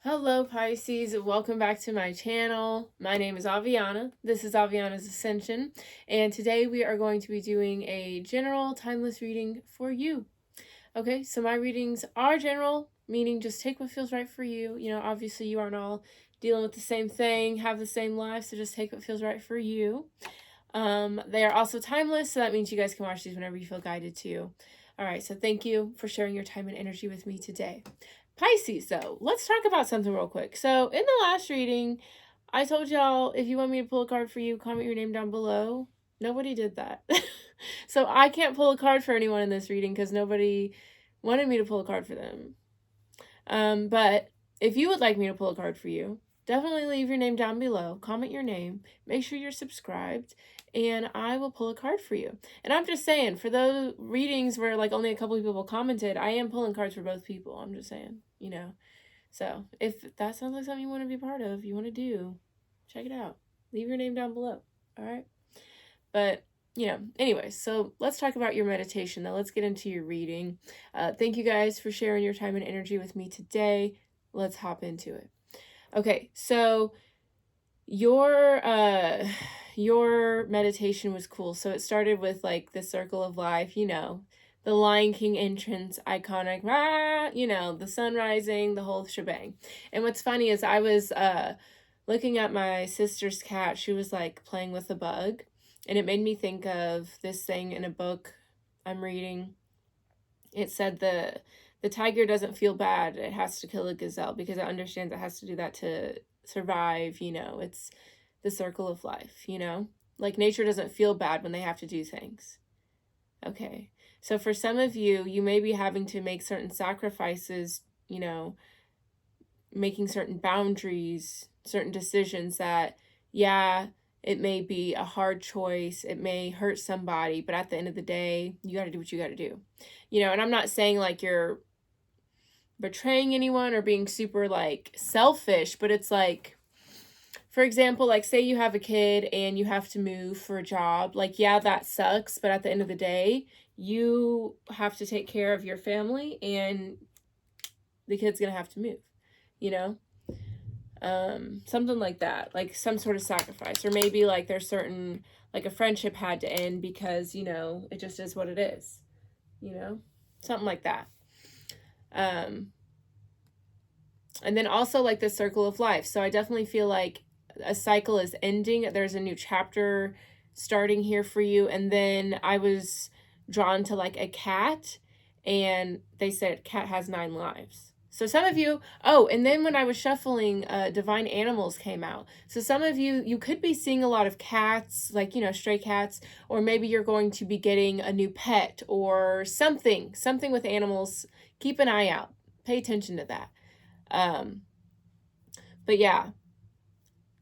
Hello Pisces, welcome back to my channel. My name is Aviana. This is Aviana's Ascension, and today we are going to be doing a general timeless reading for you. Okay, so my readings are general, meaning just take what feels right for you. You know, obviously you aren't all dealing with the same thing, have the same life, so just take what feels right for you. They are also timeless, so that means you guys can watch these whenever you feel guided to. All right, so thank you for sharing your time and energy with me today. Pisces, though, let's talk about something real quick. So in the last reading, I told y'all if you want me to pull a card for you, comment your name down below. Nobody did that. So I can't pull a card for anyone in this reading because nobody wanted me to pull a card for them. But if you would like me to pull a card for you, definitely leave your name down below, comment your name, make sure you're subscribed, and I will pull a card for you. And I'm just saying, for those readings where like only a couple of people commented, I am pulling cards for both people. I'm just saying, you know. So if that sounds like something you want to be part of, you want to do, check it out. Leave your name down below. All right. But anyway, so let's talk about your meditation though. Let's get into your reading. Thank you guys for sharing your time and energy with me today. Let's hop into it. Okay, so your meditation was cool. So it started with like the circle of life, the Lion King entrance, iconic, the sun rising, the whole shebang. And what's funny is I was looking at my sister's cat. She was like playing with a bug, and it made me think of this thing in a book I'm reading. It said the tiger doesn't feel bad. It has to kill a gazelle because it understands it has to do that to survive. It's the circle of life, like nature doesn't feel bad when they have to do things. Okay. So for some of you, you may be having to make certain sacrifices, making certain boundaries, certain decisions that, yeah, it may be a hard choice. It may hurt somebody, but at the end of the day, you got to do what you got to do. And I'm not saying like you're betraying anyone or being super like selfish, but it's like, for example, like say you have a kid and you have to move for a job. Like, yeah, that sucks, but at the end of the day, you have to take care of your family and the kid's going to have to move, something like that, like some sort of sacrifice. Or maybe like there's certain, like a friendship had to end because, it just is what it is, something like that. And then also like the circle of life. So I definitely feel like a cycle is ending. There's a new chapter starting here for you. And then I was drawn to like a cat, and they said cat has 9 lives. So some of you, and then when I was shuffling, Divine Animals came out. So some of you could be seeing a lot of cats, like, stray cats, or maybe you're going to be getting a new pet or something with animals. Keep an eye out. Pay attention to that. But yeah,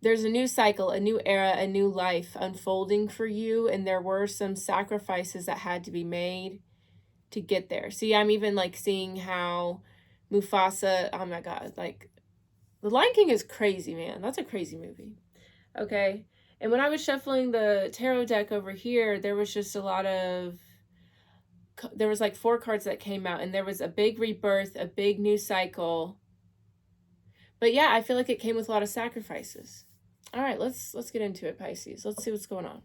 there's a new cycle, a new era, a new life unfolding for you. And there were some sacrifices that had to be made to get there. See, I'm even like seeing how Mufasa, oh my God, like The Lion King is crazy, man. That's a crazy movie. Okay. And when I was shuffling the tarot deck over here, there was just there was like 4 cards that came out, and there was a big rebirth, a big new cycle. But yeah, I feel like it came with a lot of sacrifices. All right, let's get into it, Pisces. Let's see what's going on.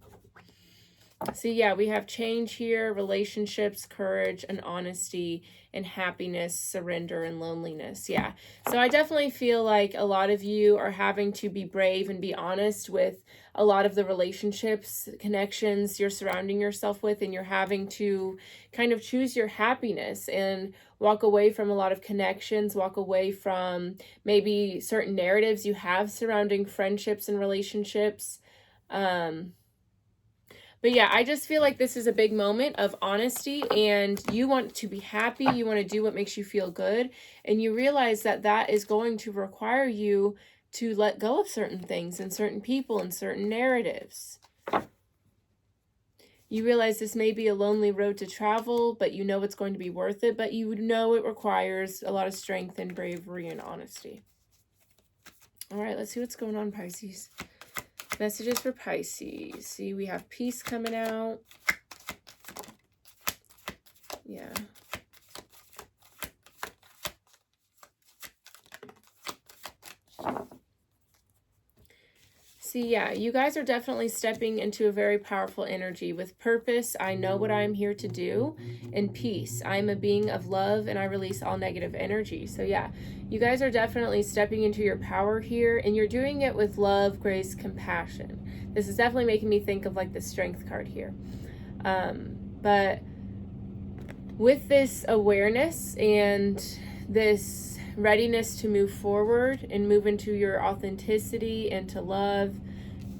See, yeah, we have change here, relationships, courage, and honesty, and happiness, surrender, and loneliness. Yeah. So I definitely feel like a lot of you are having to be brave and be honest with a lot of the relationships, connections you're surrounding yourself with, and you're having to kind of choose your happiness and walk away from a lot of connections, walk away from maybe certain narratives you have surrounding friendships and relationships. But yeah, I just feel like this is a big moment of honesty, and you want to be happy. You want to do what makes you feel good. And you realize that that is going to require you to let go of certain things and certain people and certain narratives. You realize this may be a lonely road to travel, but you know it's going to be worth it. But you know it requires a lot of strength and bravery and honesty. All right, let's see what's going on, Pisces. Messages for Pisces. See, we have peace coming out. Yeah. see, yeah, you guys are definitely stepping into a very powerful energy with purpose. I know what I'm here to do, and peace. I'm a being of love, and I release all negative energy. So yeah, you guys are definitely stepping into your power here, and you're doing it with love, grace, compassion. This is definitely making me think of like the strength card here. But with this awareness and this readiness to move forward and move into your authenticity and to love,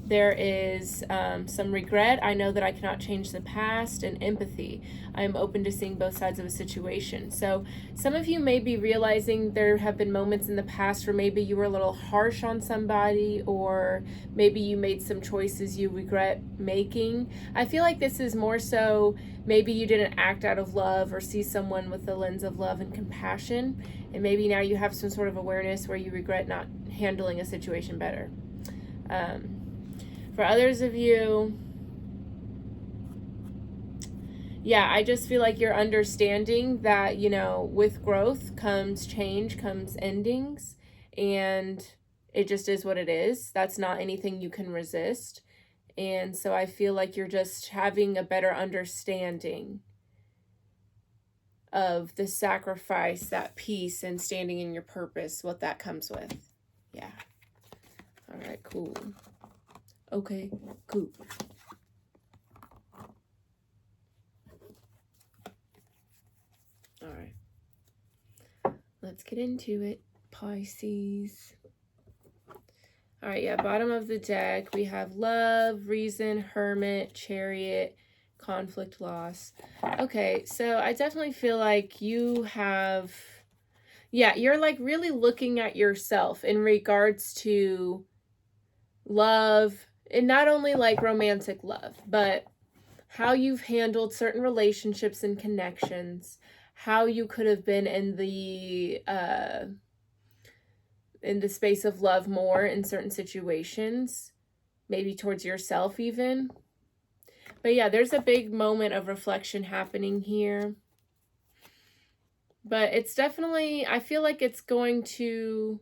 there is some regret. I know that I cannot change the past, and empathy. I am open to seeing both sides of a situation. So some of you may be realizing there have been moments in the past where maybe you were a little harsh on somebody, or maybe you made some choices you regret making. I feel like this is more so maybe you didn't act out of love or see someone with the lens of love and compassion, and maybe now you have some sort of awareness where you regret not handling a situation better. For others of you, yeah, I just feel like you're understanding that, you know, with growth comes change, comes endings, and it just is what it is. That's not anything you can resist. And so I feel like you're just having a better understanding of the sacrifice, that peace, and standing in your purpose, what that comes with. Yeah. All right, cool. Okay, cool. All right. Let's get into it, Pisces. All right, yeah, bottom of the deck, we have love, reason, hermit, chariot, conflict, loss. Okay, so I definitely feel like you have, yeah, you're like really looking at yourself in regards to love, and not only like romantic love, but how you've handled certain relationships and connections, how you could have been in the space of love more in certain situations, maybe towards yourself even. But yeah, there's a big moment of reflection happening here. But it's definitely, I feel like it's going to,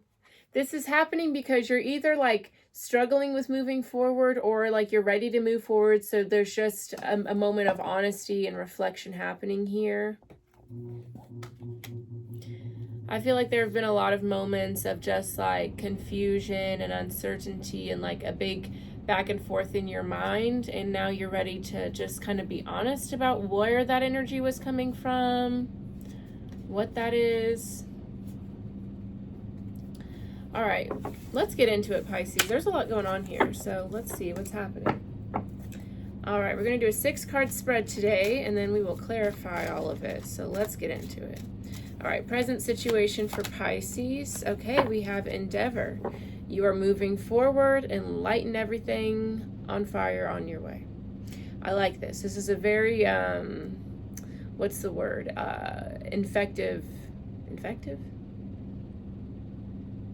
this is happening because you're either like struggling with moving forward, or like you're ready to move forward. So there's just a moment of honesty and reflection happening here. I feel like there have been a lot of moments of just like confusion and uncertainty and like a big back and forth in your mind. And now you're ready to just kind of be honest about where that energy was coming from, what that is. All right, let's get into it, Pisces. There's a lot going on here, so let's see what's happening. All right, we're going to do a 6-card spread today, and then we will clarify all of it. So let's get into it. All right, present situation for Pisces. Okay, we have endeavor. You are moving forward and lighting everything on fire on your way. I like this. This is a very, what's the word? Infective?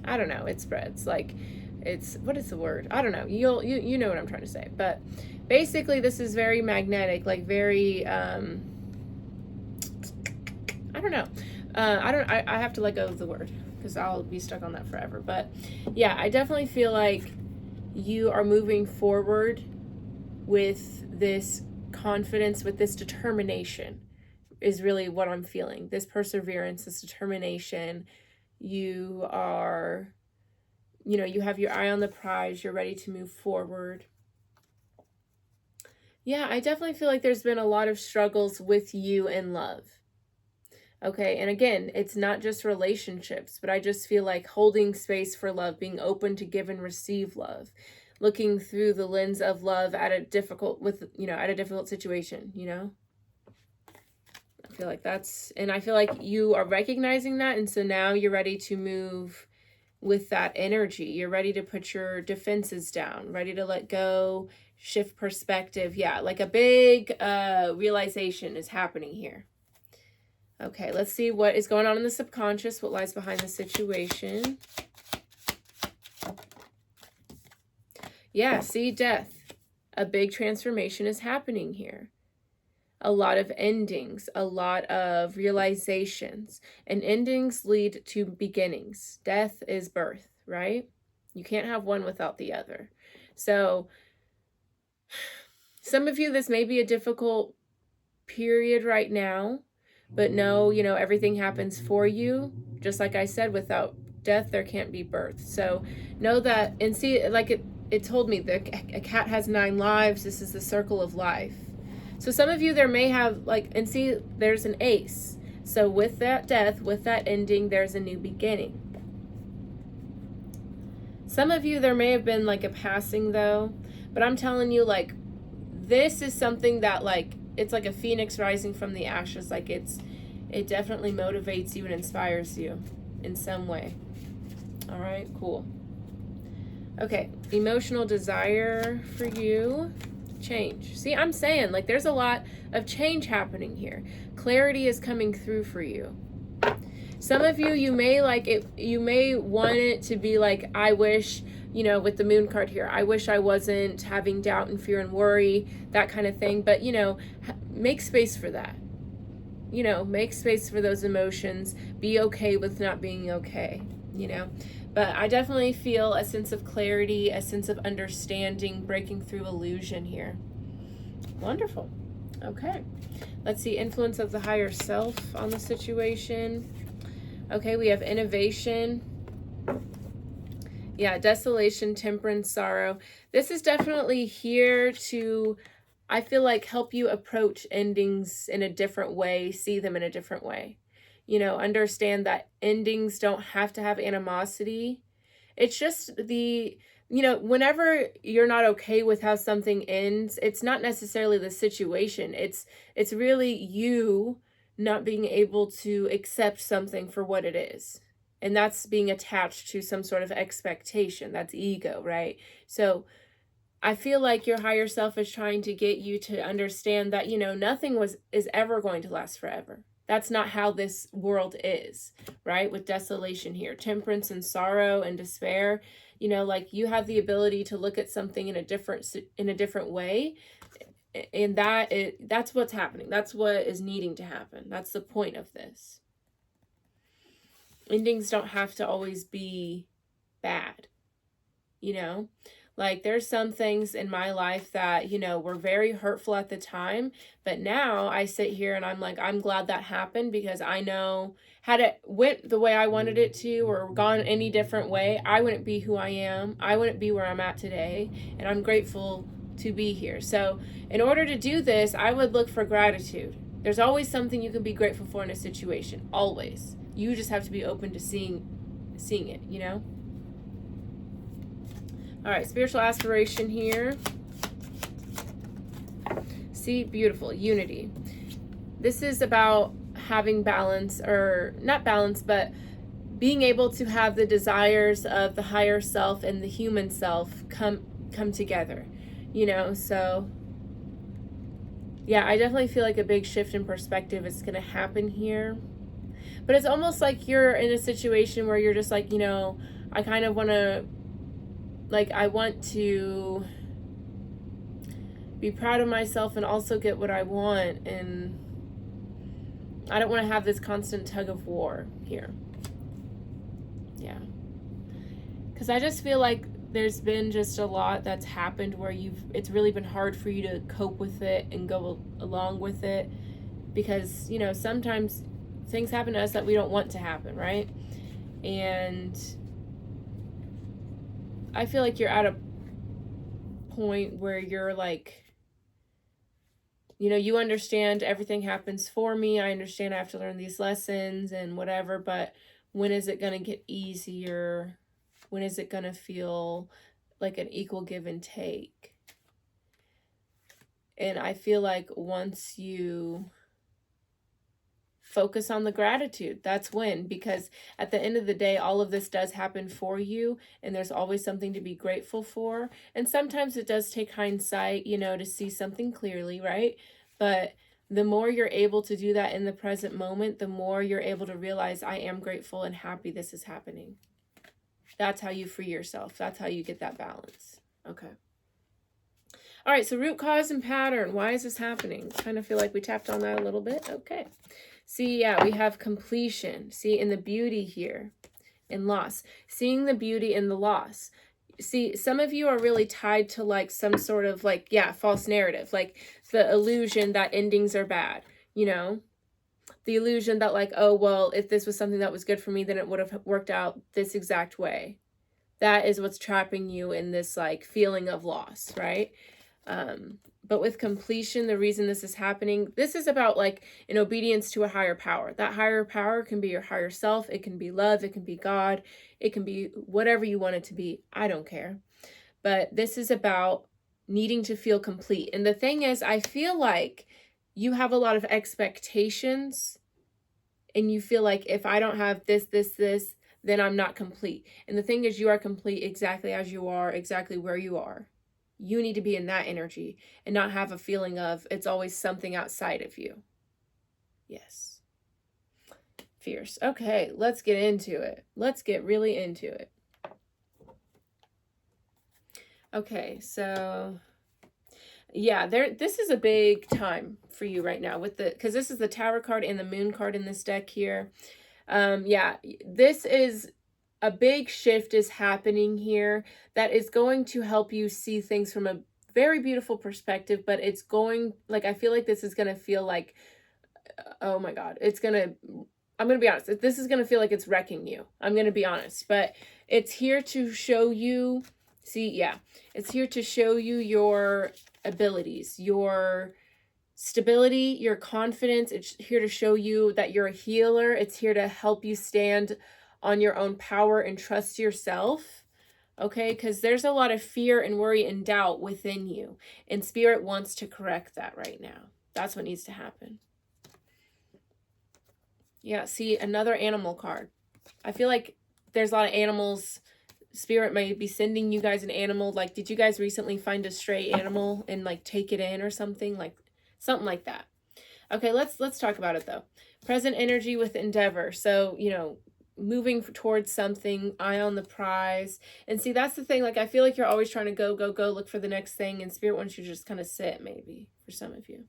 I don't know. It spreads. Like, it's, what is the word? I don't know. You know what I'm trying to say. But basically, this is very magnetic, like very, I don't know. I have to let go of the word because I'll be stuck on that forever. But yeah, I definitely feel like you are moving forward with this confidence, with this determination is really what I'm feeling. This perseverance, this determination. You are, you know, you have your eye on the prize. You're ready to move forward. Yeah, I definitely feel like there's been a lot of struggles with you in love. Okay, and again, it's not just relationships, but I just feel like holding space for love, being open to give and receive love, looking through the lens of love at a difficult situation, you know? I feel like that's, and I feel like you are recognizing that, and so now you're ready to move with that energy. You're ready to put your defenses down, ready to let go, shift perspective. Yeah, like a big realization is happening here. Okay, let's see what is going on in the subconscious, what lies behind the situation. Yeah, see, death. A big transformation is happening here. A lot of endings, a lot of realizations, and endings lead to beginnings. Death is birth, right? You can't have one without the other. So some of you, this may be a difficult period right now, but know, you know, everything happens for you. Just like I said, without death, there can't be birth. So know that, and see, like it told me that a cat has 9 lives. This is the circle of life. So some of you, there may have like, and see, there's an ace. So with that death, with that ending, there's a new beginning. Some of you, there may have been like a passing though, but I'm telling you, like, this is something that, like, it's like a phoenix rising from the ashes. Like it definitely motivates you and inspires you in some way. All right, cool. Okay, emotional desire for you, change. See, I'm saying, like, there's a lot of change happening here. Clarity is coming through for you. Some of you, you may like it, you may want it to be like, I wish, you know, with the moon card here, I wish I wasn't having doubt and fear and worry, that kind of thing. But, you know, make space for that. You know, make space for those emotions. Be okay with not being okay, you know. But I definitely feel a sense of clarity, a sense of understanding, breaking through illusion here. Wonderful. Okay. Let's see, influence of the higher self on the situation. Okay, we have innovation. Yeah, desolation, temperance, sorrow. This is definitely here to, I feel like, help you approach endings in a different way, see them in a different way. You know, understand that endings don't have to have animosity. It's just the, you know, whenever you're not okay with how something ends, it's not necessarily the situation. It's really you not being able to accept something for what it is. And that's being attached to some sort of expectation. That's ego, right? So I feel like your higher self is trying to get you to understand that, you know, nothing is ever going to last forever. That's not how this world is, right? With desolation here, temperance and sorrow and despair, you know, like, you have the ability to look at something in a different way. And that's what's happening. That's what is needing to happen. That's the point of this. Endings don't have to always be bad, you know? Like, there's some things in my life that, you know, were very hurtful at the time, but now I sit here and I'm like, I'm glad that happened, because I know had it went the way I wanted it to, or gone any different way, I wouldn't be who I am. I wouldn't be where I'm at today, and I'm grateful to be here. So in order to do this, I would look for gratitude. There's always something you can be grateful for in a situation, always. You just have to be open to seeing it, you know? All right, spiritual aspiration here. See, beautiful, unity. This is about having balance, or not balance, but being able to have the desires of the higher self and the human self come together, you know? So yeah, I definitely feel like a big shift in perspective is going to happen here. But it's almost like you're in a situation where you're just like, you know, I kind of want to, like, I want to be proud of myself and also get what I want. And I don't want to have this constant tug of war here. Yeah. Because I just feel like there's been just a lot that's happened where it's really been hard for you to cope with it and go along with it. Because, you know, sometimes things happen to us that we don't want to happen, right? And I feel like you're at a point where you're like, you know, you understand everything happens for me. I understand I have to learn these lessons and whatever, but when is it going to get easier? When is it going to feel like an equal give and take? And I feel like once you focus on the gratitude, that's when, because at the end of the day, all of this does happen for you, and there's always something to be grateful for. And sometimes it does take hindsight, you know, to see something clearly, right? But the more you're able to do that in the present moment, the more you're able to realize, I am grateful and happy this is happening. That's how you free yourself. That's how you get that balance. Okay. All right, so root cause and pattern. Why is this happening? Kind of feel like we tapped on that a little bit. Okay. See, yeah, we have completion. See, in the beauty here, in loss. Seeing the beauty in the loss. See, some of you are really tied to like some sort of like, yeah, false narrative, like the illusion that endings are bad, you know, the illusion that like, oh, well, if this was something that was good for me, then it would have worked out this exact way. That is what's trapping you in this like feeling of loss, right? But with completion, the reason this is happening, this is about like in obedience to a higher power. That higher power can be your higher self. It can be love. It can be God. It can be whatever you want it to be. I don't care. But this is about needing to feel complete. And the thing is, I feel like you have a lot of expectations and you feel like if I don't have this, then I'm not complete. And the thing is, you are complete exactly as you are, exactly where you are. You need to be in that energy and not have a feeling of it's always something outside of you. Yes. Fierce. Okay, let's get into it. Let's get really into it. Okay, so yeah, this is a big time for you right now with because this is the Tower card and the Moon card in this deck here. Yeah, this is a big shift is happening here that is going to help you see things from a very beautiful perspective, but it's going, like, I feel like this is going to feel like, oh my God, I'm going to be honest, this is going to feel like it's wrecking you. I'm going to be honest, but it's here to show you, it's here to show you your abilities, your stability, your confidence. It's here to show you that you're a healer. It's here to help you stand on your own power and trust yourself. Okay, because there's a lot of fear and worry and doubt within you, and Spirit wants to correct that right now. That's what needs to happen. Yeah, see, another animal card. I feel like there's a lot of animals. Spirit may be sending you guys an animal. Like, did you guys recently find a stray animal and like take it in or something like that? Okay, let's talk about it though. Present energy with endeavor. So, you know, moving towards something, eye on the prize. And see, that's the thing. Like, I feel like you're always trying to go, look for the next thing. And Spirit wants you to just kind of sit, maybe, for some of you.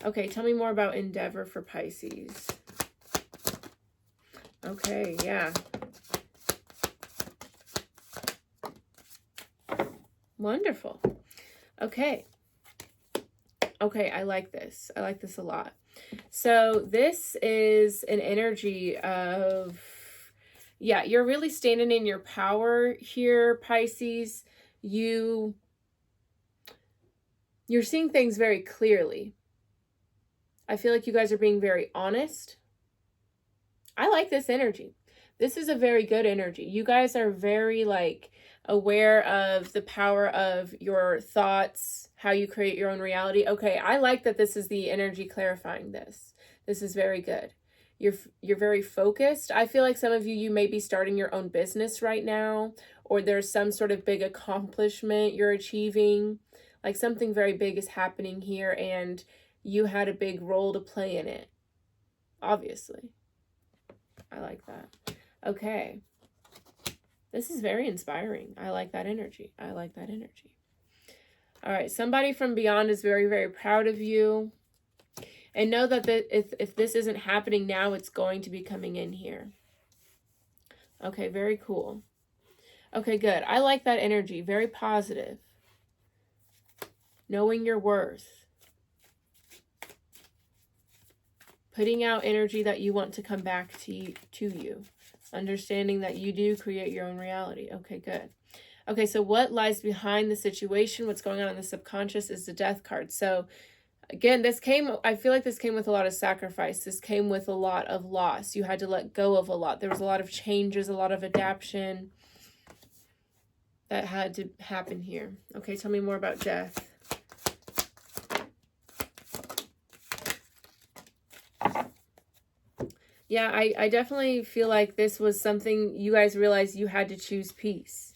Okay, tell me more about endeavor for Pisces. Okay, yeah. Wonderful. Okay. Okay, I like this. I like this a lot. So this is an energy of, yeah, you're really standing in your power here, Pisces. You're seeing things very clearly. I feel like you guys are being very honest. I like this energy. This is a very good energy. You guys are very like aware of the power of your thoughts, how you create your own reality. Okay, I like that this is the energy clarifying this. This is very good. You're very focused. I feel like some of you may be starting your own business right now, or there's some sort of big accomplishment you're achieving. Like something very big is happening here and you had a big role to play in it. Obviously. I like that. Okay. This is very inspiring. I like that energy. I like that energy. All right. Somebody from beyond is very, very proud of you. And know that if this isn't happening now, it's going to be coming in here. Okay. Very cool. Okay, good. I like that energy. Very positive. Knowing your worth. Putting out energy that you want to come back to you. Understanding that you do create your own reality. Okay, good. Okay, so what lies behind the situation, what's going on in the subconscious is the Death card. So again, I feel like this came with a lot of sacrifice. This came with a lot of loss. You had to let go of a lot. There was a lot of changes, a lot of adaptation that had to happen here. Okay, tell me more about death. Yeah, I definitely feel like this was something you guys realized you had to choose peace.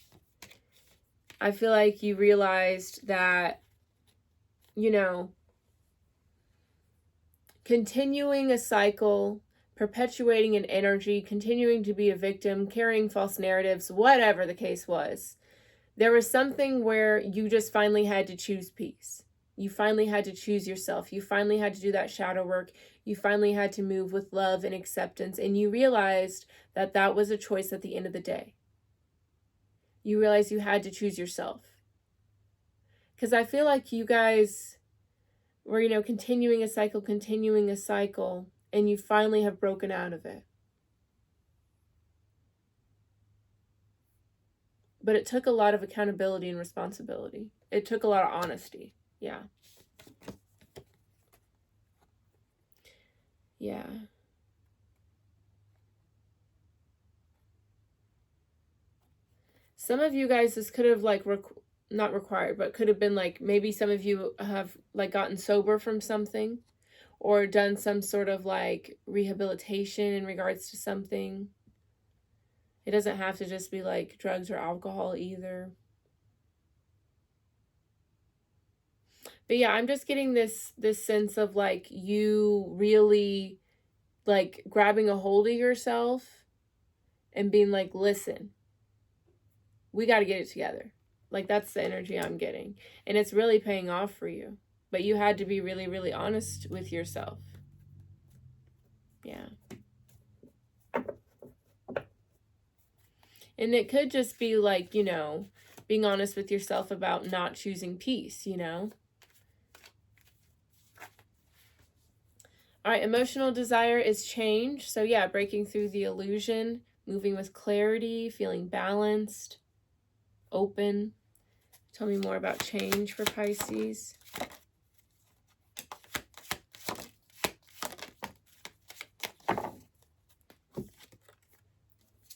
I feel like you realized that, you know, continuing a cycle, perpetuating an energy, continuing to be a victim, carrying false narratives, whatever the case was, there was something where you just finally had to choose peace. You finally had to choose yourself. You finally had to do that shadow work. You finally had to move with love and acceptance. And you realized that that was a choice at the end of the day. you realize you had to choose yourself. Because I feel like you guys were, you know, continuing a cycle, and you finally have broken out of it. But it took a lot of accountability and responsibility. It took a lot of honesty. Yeah. Yeah. Some of you guys, this could have like not required, but could have been like, maybe some of you have like gotten sober from something, or done some sort of like rehabilitation in regards to something. It doesn't have to just be like drugs or alcohol either. But yeah, I'm just getting this sense of like you really like grabbing a hold of yourself and being like, listen, we got to get it together. Like, that's the energy I'm getting. And it's really paying off for you. But you had to be really, really honest with yourself. Yeah. And it could just be like, you know, being honest with yourself about not choosing peace, you know? All right, emotional desire is change. So yeah, breaking through the illusion, moving with clarity, feeling balanced, open. Tell me more about change for Pisces.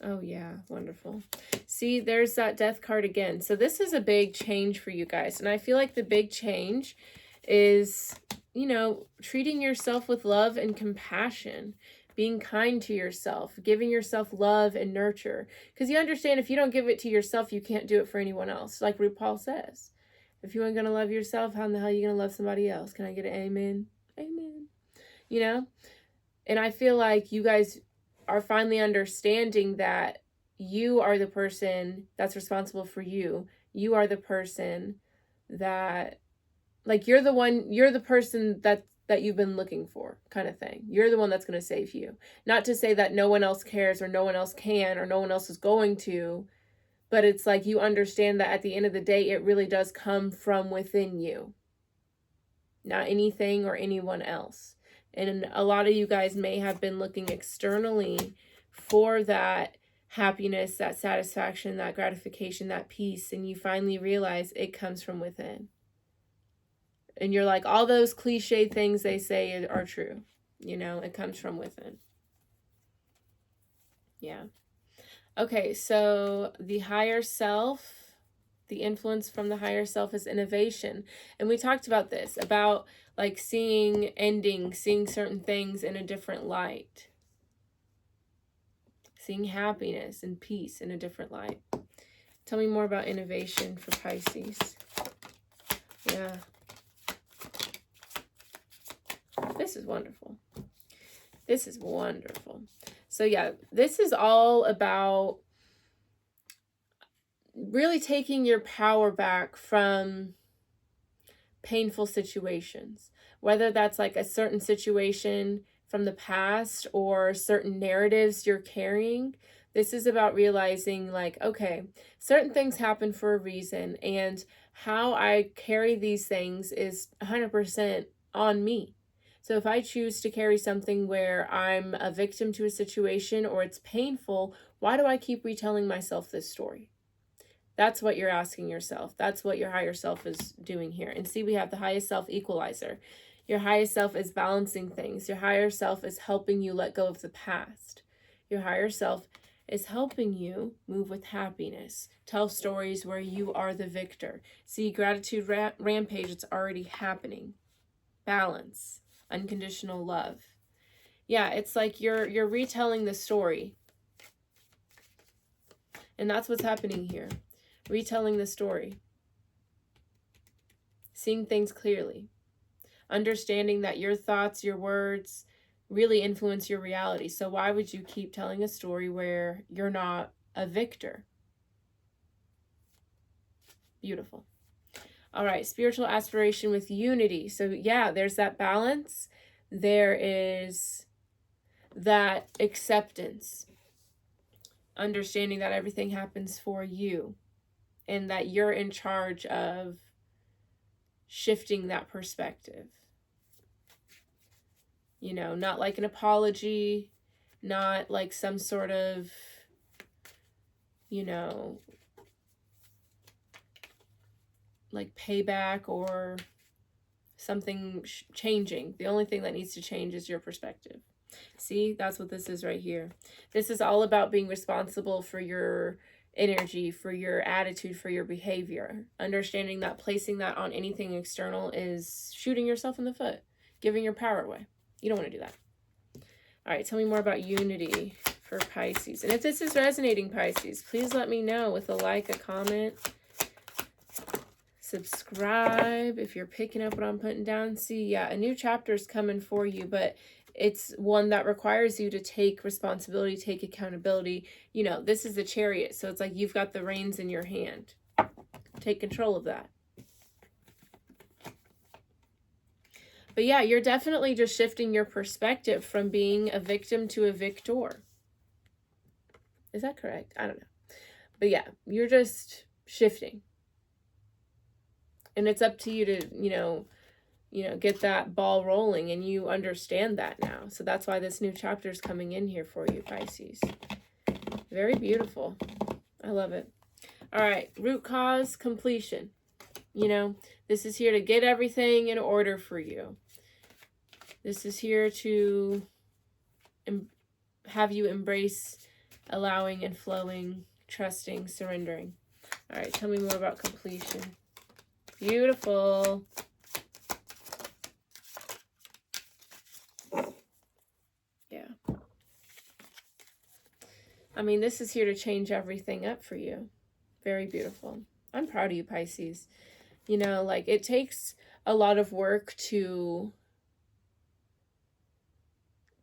Oh yeah, wonderful. See, there's that death card again. So this is a big change for you guys. And I feel like the big change is, you know, treating yourself with love and compassion, being kind to yourself, giving yourself love and nurture. Because you understand, if you don't give it to yourself, you can't do it for anyone else. Like RuPaul says, if you ain't going to love yourself, how in the hell are you going to love somebody else? Can I get an amen? Amen. You know? And I feel like you guys are finally understanding that you are the person that's responsible for you. You are the person that, like, you're the person that you've been looking for, kind of thing. You're the one that's going to save you. Not to say that no one else cares or no one else can or no one else is going to, but it's like you understand that at the end of the day, it really does come from within you, not anything or anyone else. And a lot of you guys may have been looking externally for that happiness, that satisfaction, that gratification, that peace, and you finally realize it comes from within. And you're like, all those cliche things they say are true. You know, it comes from within. Yeah. Okay, so the higher self, the influence from the higher self is innovation. And we talked about this, about like seeing endings, seeing certain things in a different light. Seeing happiness and peace in a different light. Tell me more about innovation for Pisces. Yeah. This is wonderful. This is wonderful. So yeah, this is all about really taking your power back from painful situations, whether that's like a certain situation from the past or certain narratives you're carrying. This is about realizing like, okay, certain things happen for a reason, and how I carry these things is 100% on me. So if I choose to carry something where I'm a victim to a situation or it's painful, why do I keep retelling myself this story? That's what you're asking yourself. That's what your higher self is doing here. And see, we have the highest self equalizer. Your highest self is balancing things. Your higher self is helping you let go of the past. Your higher self is helping you move with happiness. Tell stories where you are the victor. See, gratitude rampage, it's already happening. Balance, unconditional love. Yeah, it's like you're retelling the story. And that's what's happening here. Retelling the story. Seeing things clearly. Understanding that your thoughts, your words really influence your reality. So why would you keep telling a story where you're not a victor? Beautiful. All right, spiritual aspiration with unity. So yeah, there's that balance. There is that acceptance. Understanding that everything happens for you. and that you're in charge of shifting that perspective. You know, not like an apology, not like some sort of, you know, like payback or something changing. The only thing that needs to change is your perspective. See, that's what this is right here. This is all about being responsible for your energy, for your attitude, for your behavior. Understanding that placing that on anything external is shooting yourself in the foot, giving your power away. You don't want to do that. All right, tell me more about unity for Pisces. And if this is resonating, Pisces, please let me know with a like, a comment, subscribe if you're picking up what I'm putting down. See, yeah, a new chapter is coming for you, but it's one that requires you to take responsibility, take accountability. You know, this is the Chariot, so it's like you've got the reins in your hand. Take control of that. But yeah, you're definitely just shifting your perspective from being a victim to a victor. Is that correct? I don't know. But yeah, you're just shifting. And it's up to you to, you know, get that ball rolling, and you understand that now. So that's why this new chapter is coming in here for you, Pisces. Very beautiful. I love it. All right, root cause, completion. You know, this is here to get everything in order for you. This is here to have you embrace allowing and flowing, trusting, surrendering. All right, tell me more about completion. Beautiful. Yeah. I mean, this is here to change everything up for you. Very beautiful. I'm proud of you, Pisces. You know, like, it takes a lot of work to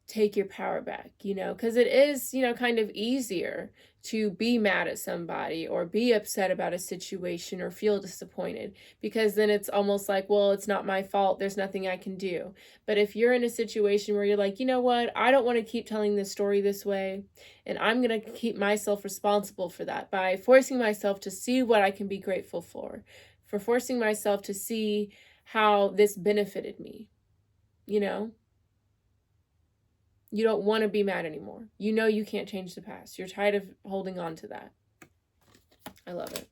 take your power back, you know, because it is, you know, kind of easier to be mad at somebody or be upset about a situation or feel disappointed, because then it's almost like, well, it's not my fault, there's nothing I can do. But if you're in a situation where you're like, you know what, I don't want to keep telling this story this way, and I'm going to keep myself responsible for that by forcing myself to see what I can be grateful for forcing myself to see how this benefited me, you know. You don't want to be mad anymore. You know you can't change the past. You're tired of holding on to that. I love it.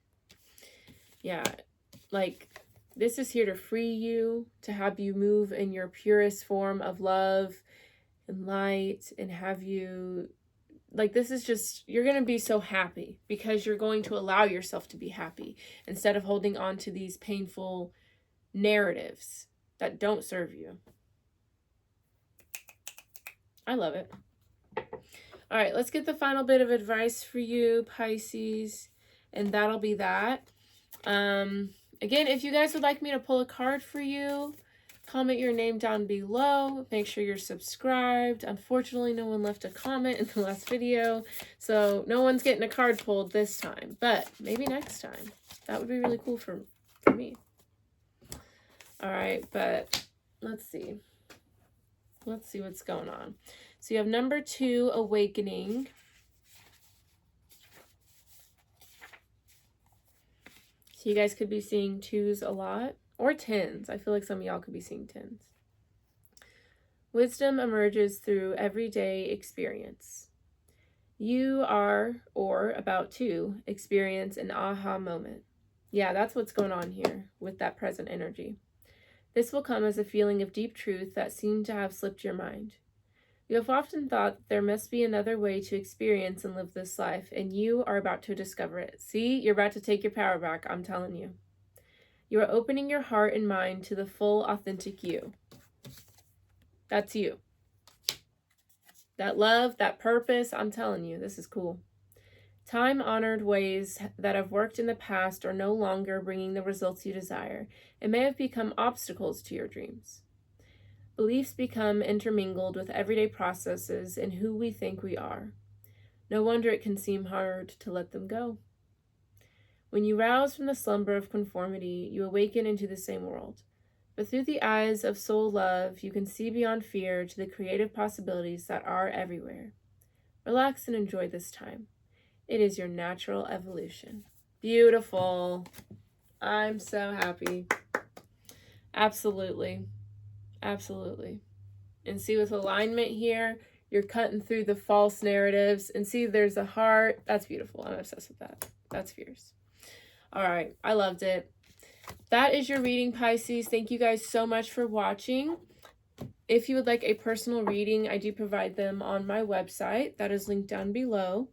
Yeah, like, this is here to free you, to have you move in your purest form of love and light, and have you, like, this is just, you're going to be so happy because you're going to allow yourself to be happy instead of holding on to these painful narratives that don't serve you. I love it. All right, let's get the final bit of advice for you, Pisces, and that'll be that. Again, if you guys would like me to pull a card for you, comment your name down below. Make sure you're subscribed. Unfortunately, no one left a comment in the last video, so no one's getting a card pulled this time, but maybe next time. That would be really cool for me. All right, but let's see. Let's see what's going on. So you have number 2, awakening. So you guys could be seeing 2s a lot, or 10s. I feel like some of y'all could be seeing 10s. Wisdom emerges through everyday experience. You are, or about to, experience an aha moment. Yeah, that's what's going on here with that present energy. This will come as a feeling of deep truth that seemed to have slipped your mind. You have often thought there must be another way to experience and live this life, and you are about to discover it. See, you're about to take your power back, I'm telling you. You are opening your heart and mind to the full, authentic you. That's you. That love, that purpose, I'm telling you, this is cool. Time-honored ways that have worked in the past are no longer bringing the results you desire and may have become obstacles to your dreams. Beliefs become intermingled with everyday processes and who we think we are. No wonder it can seem hard to let them go. When you rouse from the slumber of conformity, you awaken into the same world. But through the eyes of soul love, you can see beyond fear to the creative possibilities that are everywhere. Relax and enjoy this time. It is your natural evolution. Beautiful. I'm so happy. Absolutely. Absolutely. And see, with alignment here, you're cutting through the false narratives. And see, there's a heart. That's beautiful. I'm obsessed with that. That's fierce. All right. I loved it. That is your reading, Pisces. Thank you guys so much for watching. If you would like a personal reading, I do provide them on my website. That is linked down below.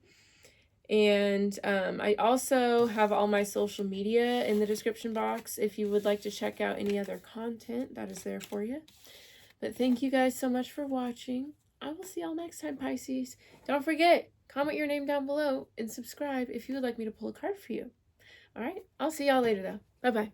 And I also have all my social media in the description box. If you would like to check out any other content, that is there for you. But thank you guys so much for watching. I will see y'all next time, Pisces. Don't forget, comment your name down below and subscribe if you would like me to pull a card for you. All right, I'll see y'all later, though. Bye-bye.